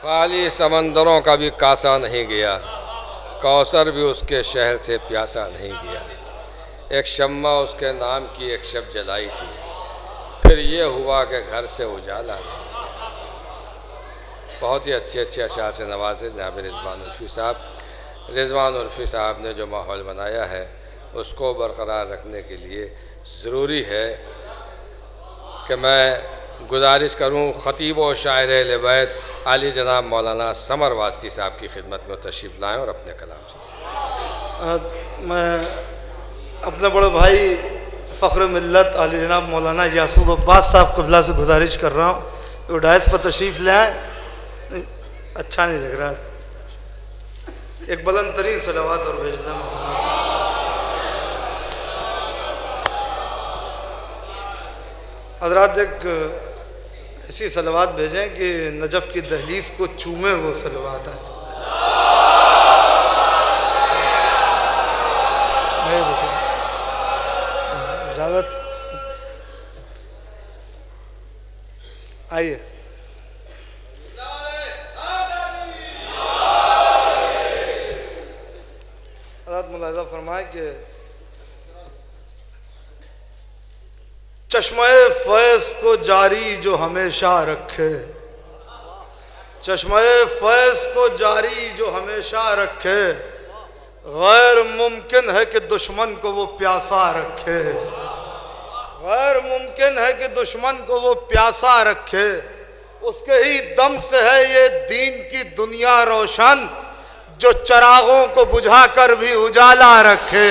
खाली समंदरों का भी कासा नहीं गया, कौसर भी उसके शहर से प्यासा नहीं गया। एक शम्मा उसके नाम की एक शब जलाई थी, फिर ये हुआ कि घर से उजाला नहीं गया। बहुत ही अच्छे अच्छे अशार से नवाजे जनाब रिजवान उल्फी साहब। रिजवान उल्फी साहब ने जो माहौल बनाया है उसको बरकरार रखने के लिए ज़रूरी है कि मैं गुजारिश करूं ख़तीब व शायर अहले बैत आली जनाब मौलाना समर वास्ती साहब की खिदमत में तशरीफ़ लाएँ और अपने कलाम से। मैं अपने बड़े भाई फ़ख्र मिल्लत आली जनाब मौलाना यासूब अब्बास साहब क़िबला से गुजारिश कर रहा हूँ वो डायस पर तशरीफ़ ले आए। अच्छा नहीं लग रहा, एक बुलंद तरीन सलावत और भेज दें मोहम्मद। हज़रात एक ऐसी सलावत भेजें कि नजफ़ की दहलीज को चूमे वो सलावत आज। इजाज़त आइए। हज़रत मुलाहिज़ा फरमाए कि चश्मे फैज़ को जारी जो हमेशा रखे, चश्मे फैज़ को जारी जो हमेशा रखे, गैर मुमकिन है कि दुश्मन को वो प्यासा रखे, गैर मुमकिन है कि दुश्मन को वो प्यासा रखे। उसके ही दम से है ये दीन की दुनिया रोशन, जो चरागों को बुझाकर भी उजाला रखे।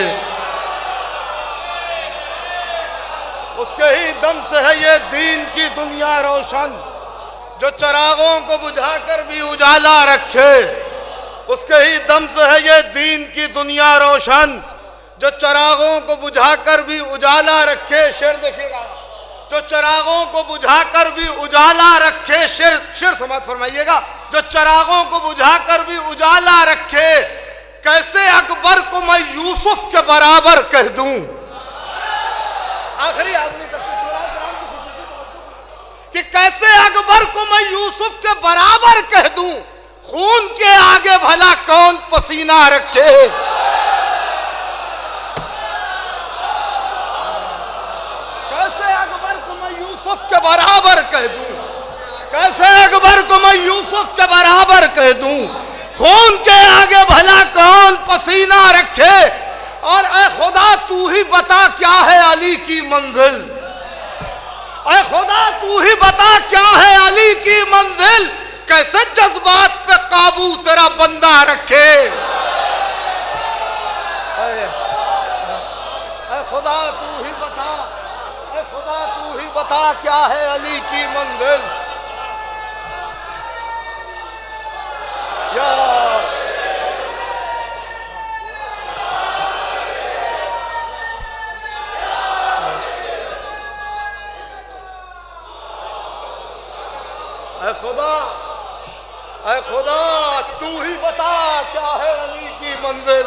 उसके ही दम से है ये दीन की दुनिया रोशन, जो चरागों को बुझाकर भी उजाला रखे। उसके ही दम से है ये दीन की दुनिया रोशन, जो चरागों को बुझाकर भी उजाला रखे। शेर देखिएगा, जो चरागों को बुझाकर भी उजाला रखे। शेर समात फरमाइएगा, जो चरागों को बुझाकर भी उजाला रखे। कैसे अकबर को मैं यूसुफ के बराबर कह दूं। आखिरी आदमी कि कैसे अकबर को मैं यूसुफ के बराबर कह दूं, खून के आगे भला कौन पसीना रखे। कैसे अकबर को मैं यूसुफ के बराबर कह दूं, कैसे अकबर को मैं यूसुफ के बराबर कह दूं, खून के आगे भला कौन पसीना रखे। और ऐ खुदा तू ही बता क्या है अली की मंजिल, ऐ खुदा तू ही बता क्या है अली की मंजिल, कैसे जज्बात पे काबू तेरा बंदा रखे। ऐ खुदा तू ही बता, ऐ खुदा तू ही बता क्या है अली की मंजिल। या ऐ खुदा, ऐ खुदा तू ही बता क्या है अली की मंजिल।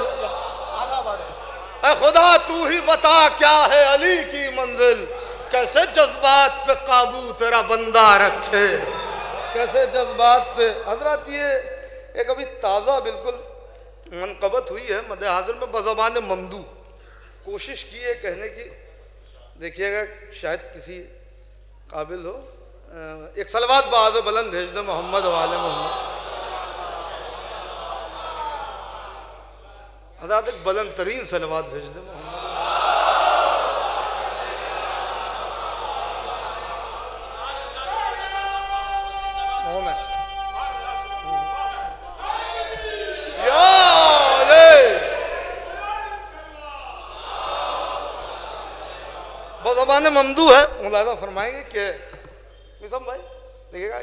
ऐ खुदा तू ही बता क्या है अली की मंजिल, कैसे जज्बात पे काबू तेरा बंदा रखे, कैसे जज्बात पे। हजरत ये एक अभी ताज़ा बिल्कुल मनकबत हुई है मद हाजिर में बज़बान ममदू, कोशिश की है कहने की, देखिएगा शायद किसी काबिल हो। एक सलवात बाज़ बुलंद भेज दे मोहम्मद वाले मोहम्मद। हज़रत एक बुलंद तरीन सलवात भेज दे मोहम्मद। बज़बान ममदू है, मुलाज़ा फरमाएंगे कि निज़ाम भाई देखिएगा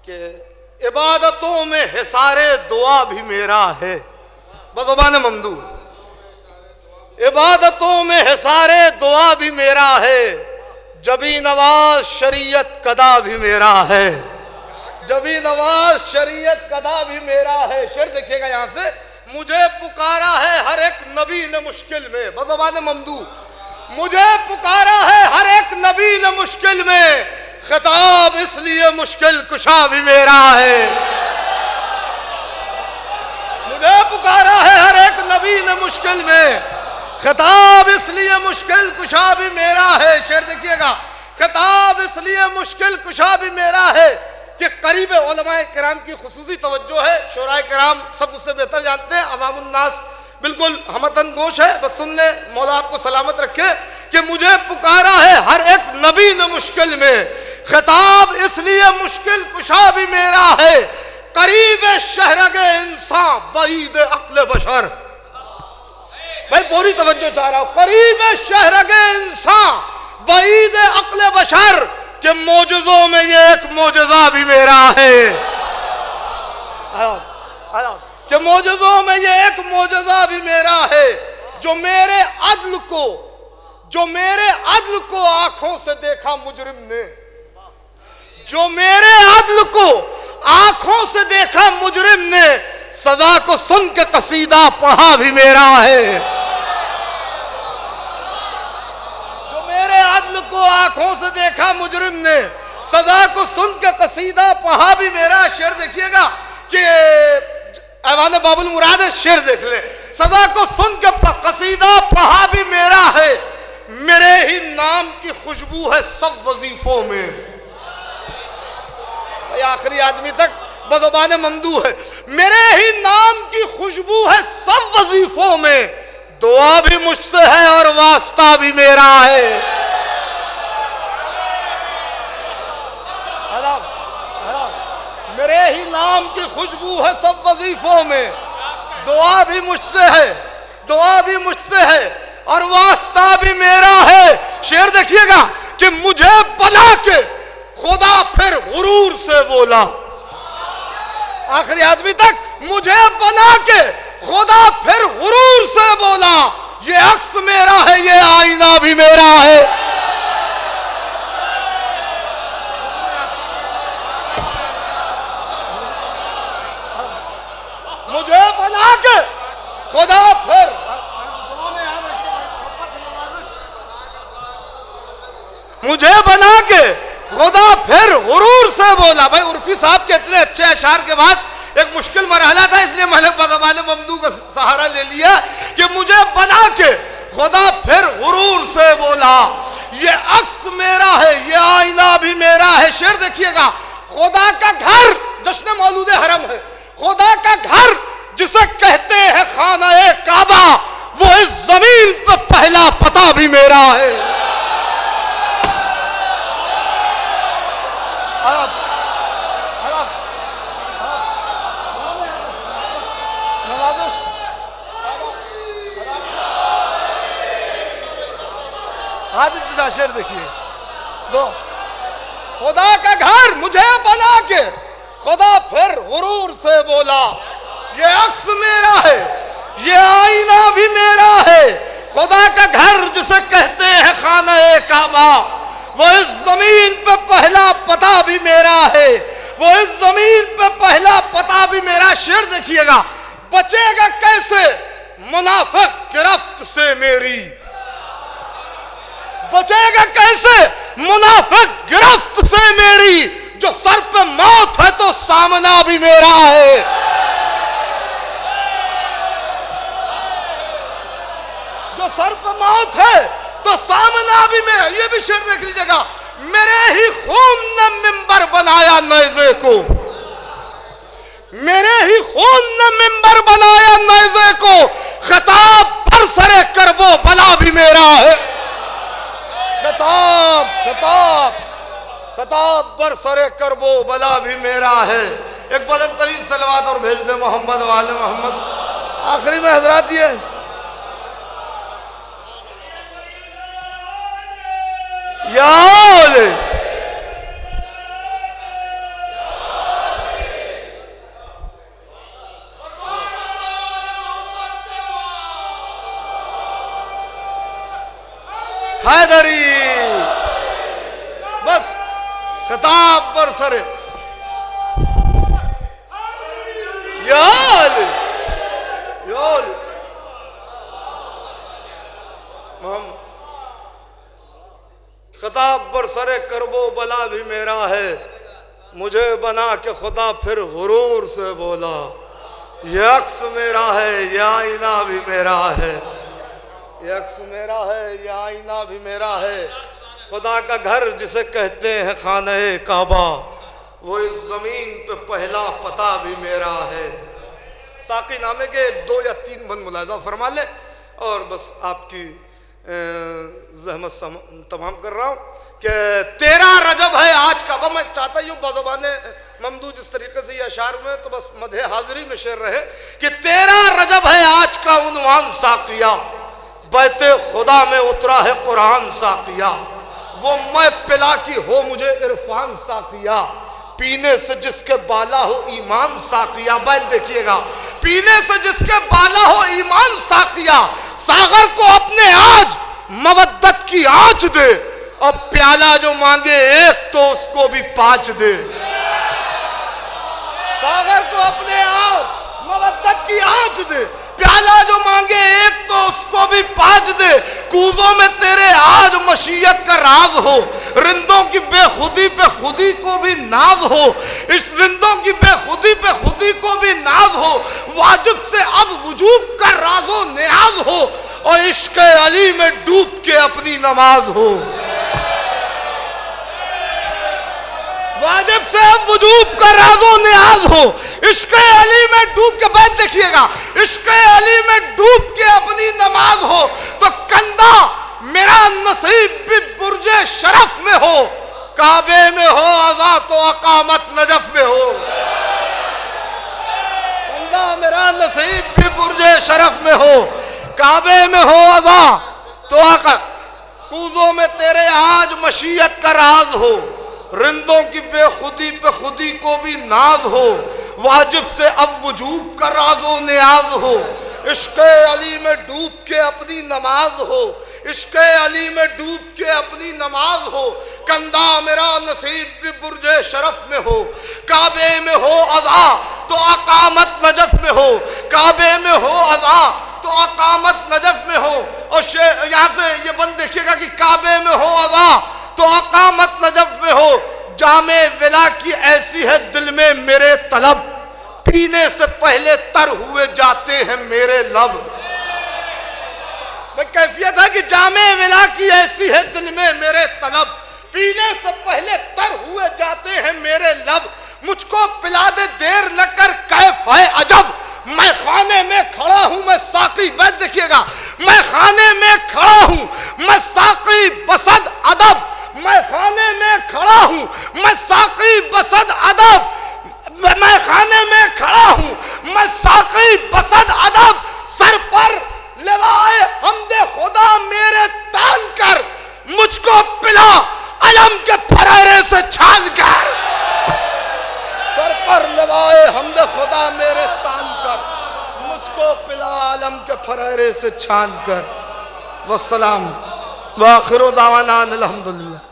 कि इबादतों में हिसारे दुआ भी मेरा है। बज़बान ममदू, इबादतों में हिसारे दुआ भी मेरा है, जबी नवाज शरीयत कदा भी मेरा है, जबी नवाज शरीयत कदा भी मेरा है। शेर देखिएगा यहाँ से, मुझे पुकारा है हर एक नबी ने मुश्किल में। बज़बान ममदू, मुझे पुकारा है हर एक नबी ने मुश्किल में, खिताब इसलिए मुश्किल कुशा भी मेरा है। मुझे पुकारा है हर एक नबी ने मुश्किल में, खिताब इसलिए मुश्किल कुशा भी मेरा है। शेर देखिएगा, खिताब इसलिए मुश्किल कुशा भी मेरा है कि करीब उलमाए किराम की खुसूसी तवज्जो है। शोराए किराम सब मुझसे बेहतर जानते हैं, अवामुन्नास बिल्कुल हमतन गोश है। बस सुन ले, मौला आपको सलामत रखे कि मुझे पुकारा है हर एक नबी ने मुश्किल में, खिताब इसलिए मुश्किल कुशा भी मेरा है। करीब शहरगे इंसान बईद अक्ल बशर, भाई पूरी तवज्जो चाह रहा हूं। करीब शहरगे इंसान बईद अक्ल बशर के मोजज़ों में ये एक मोजज़ा भी मेरा है। कि मोजज़ों में ये एक मोजज़ा भी मेरा है। जो मेरे अदल को आंखों से देखा मुजरिम ने, जो मेरे अदल को आंखों से देखा मुजरिम ने, सजा को सुन के कसीदा पढ़ा भी मेरा है। जो मेरे अदल को आंखों से देखा मुजरिम ने, सजा को सुन के कसीदा पढ़ा भी मेरा। शेर देखिएगा कि ऐवान बाबुल मुराद है, शेर देख ले। सजा को सुन के कसीदा पढ़ा भी मेरा है। मेरे ही नाम की खुशबू है सब वजीफों में। आखिरी आदमी तक बज़बान ममदू है। मेरे ही नाम की खुशबू है सब वजीफों में। दुआ भी मुझसे है और वास्ता भी मेरा है। मेरे ही नाम की खुशबू है सब वजीफों में। दुआ भी मुझसे है, दुआ भी मुझसे है और वास्ता भी मेरा है। शेर देखिएगा कि मुझे बना के खुदा फिर गुरूर से बोला। आखिरी आदमी तक, मुझे बना के खुदा फिर गुरूर से बोला। ये अक्स मेरा है, ये आईना भी मेरा है। मुझे बना के खुदा फिर मुझे बना के खुदा फिर गुरूर से बोला। भाई उर्फी साहब के इतने अच्छे अशार के बाद एक मुश्किल मरहला था, इसलिए मैंने बज़बान ममदू का सहारा ले लिया कि मुझे बना के खुदा फिर गुरूर से बोला। ये अक्स मेरा है, ये आईना भी मेरा है। शेर देखिएगा, खुदा का घर जश्न मौलूद हरम है। खुदा का घर जिसे कहते हैं खाना-ए काबा, वो इस जमीन पर पहला पता भी मेरा है। शेर देखिए, दो खुदा का घर मुझे बना के खुदा फिर गुरूर से बोला। ये अक्स मेरा है, ये आईना भी मेरा है। खुदा का घर जिसे कहते हैं खाना-ए काबा, वो इस जमीन पे पहला पता भी मेरा है। वो इस जमीन पे पहला पता भी मेरा। शेर देखिएगा, बचेगा कैसे मुनाफिक गिरफ्त से मेरी, बचेगा कैसे मुनाफिक गिरफ्त से मेरी। जो सर पे मौत है तो सामना भी मेरा है। जो सर पे मौत है तो सामना भी मेरा। ये भी शेर देख लीजिएगा, मेरे ही खून ने मिंबर बनाया नैज़े को, मेरे ही खून ने मिंबर बनाया नैज़े को। खिताब पर सरे करबो भला भी मेरा है। खिताब खिताब खिताब पर सरे करबो भला भी मेरा है। एक बुलंद तरीन सलवात और भेज दे मोहम्मद वाले मोहम्मद। आखिरी में हजरात ये याले हैदरी, बस खिताब पर सरे याले याले मोहम्मद। खिताब बरसरे करबो बला भी मेरा है, मुझे बना के खुदा फिर गुरूर से बोला, ये अक्स मेरा है, ये आईना भी मेरा है, ये अक्स मेरा है, ये आईना भी मेरा है। खुदा का घर जिसे कहते हैं खाने काबा, वो इस ज़मीन पे पहला पता भी मेरा है। साकी नामे के 2 या 3 बंद मुलाजा फरमा ले और बस आपकी ज़हमत तमाम कर रहा हूँ कि 13 रजब है आज का। मैं चाहता हूँ बज़बाने ममदूद इस तरीके से ये अशार में तो बस मधे हाजिरी में शेर रहे कि 13 रजब है आज का उन्वान साकिया, बैते खुदा में उतरा है कुरान साकिया, वो मैं पिला की हो मुझे इरफान साकिया, पीने से जिसके बाला हो ईमान साकिया। बैत देखिएगा, पीने से जिसके बाला हो ईमान साकिया, सागर को अपने आज मवद्दत की आंच दे, और प्याला जो मांगे एक तो उसको भी 5 दे। सागर को अपने आप मवद्दत की आंच दे, प्याला जो मांगे एक तो उसको भी 5 दे। कूजों में तेरे आज मशीयत का राज हो, रिंदों की बेखुदी पे खुदी को भी नाज हो, इस रिंदों की बेखुदी पे खुदी को भी नाज हो, वाजिब से अब वजूब का राजो नियाज हो, और इश्क अली में डूब के अपनी नमाज हो। वाजिब से अब वजूब का राजो नियाज हो, इश्क अली में डूब के, बैठ देखिएगा, इश्क अली में डूब के अपनी नमाज हो, तो कंधा मेरा नसीब भी बुर्जे शरफ में हो, काबे में हो अज़ा तो अकामत नजफ में हो। कंधा मेरा नसीब भी बुर्जे शरफ में हो, काबे में हो अज़ा तो कूजों में तेरे आज मशीयत का राज हो, रिंदों की बेखुदी पे खुदी को भी नाज हो, वाजिब से अब वजूब का राजो नियाज हो, इश्क़ अली में डूब के अपनी नमाज हो, इश्क़ अली में डूब के अपनी नमाज हो। कंधा मेरा नसीब भी बुर्जे शरफ में हो, काबे में हो अज़ा तो अकामत नजफ में हो, काबे में हो अज़ा तो अकामत नजफ में हो। और यहाँ से ये बंद देखिएगा कि काबे में हो अज़ा तो अकामत नजफ में हो, जामे विला की ऐसी है दिल में मेरे तलब, पीने से पहले तर हुए जाते हैं मेरे लब। कैफियत है कि जामे विला की ऐसी है दिल में मेरे तलब, पीने से पहले तर हुए जाते हैं मेरे लब, मुझको पिला दे देर न कर कैफ है अजब, मैं खाने में खड़ा हूं मैं साकी। बैठ देखिएगा, मैं खाने में खड़ा हूं मैं साकी बसद अदब, मैं खाने में खड़ा हूं मैं साकी बसद अदब, मैं खाने में खड़ा हूं मैं साकी बसद अदब, सर पर लिवाए हमदे खुदा मेरे तान कर, मुझको पिला अलम के फरारे से छान कर। सर पर लिवाए हमदे खुदा मेरे तान कर, मुझको पिला अलम के फरारे से छान कर। वस्सलाम व आखिरु दावाना अल्हम्दुलिल्लाह।